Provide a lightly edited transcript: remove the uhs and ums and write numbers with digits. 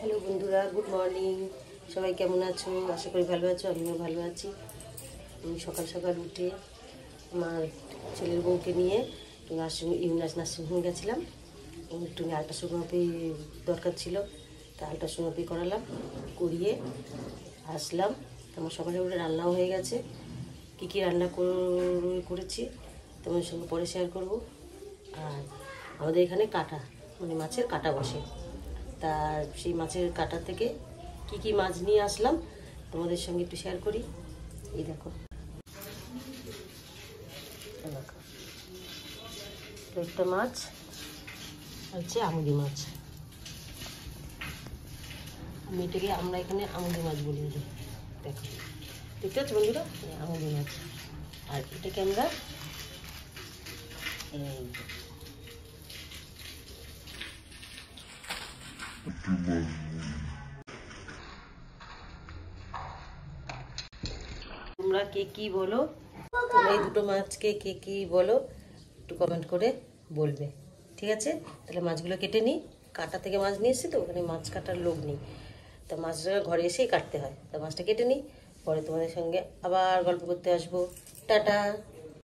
Hello বন্ধুরা, good morning. সবাই কেমন আছো? আশা করি ভালো আছো। আমিও ভালো আছি। আমি সকাল সকাল উঠে আমার ছেলের বউকে নিয়ে নার্সিংহোমে গেছিলাম। একটু আল্ট্রাসোনোগ্রাফি দরকার ছিল, তা আল্ট্রাসোনোগ্রাফি করালাম, করিয়ে আসলাম। আমার সকালে উঠে রান্নাও হয়ে গেছে। কী কী রান্না করেছি তোমাদের সঙ্গে পরে শেয়ার করব। আর আমাদের এখানে কাটা মানে মাছের কাটা বসে, তা সেই মাছের কাটা থেকে কি কি মাছ নিয়ে আসলাম তোমাদের সঙ্গে একটু শেয়ার করি। এই দেখো, একটা মাছ হচ্ছে আমুদি মাছ। আমি এটাকে আমরা এখানে আমুদি মাছ বলি। দেখো, দেখতে পাচ্ছ বন্ধুরা, আমুদি মাছ। আর এটাকে আমরা তোমরা কে কি বলো, তোমরা এই দুটো মাছকে কে কি বলো একটু কমেন্ট করে বলবে, ঠিক আছে? তাহলে মাছগুলো কেটে নিই। কাটা থেকে মাছ নিয়ে এসেছি তো, ওখানে মাছ কাটার লোক নেই, তা মাছটা ঘরে এসেই কাটতে হয়। তা মাছটা কেটে নিই, পরে তোমাদের সঙ্গে আবার গল্প করতে আসবো। টাটা।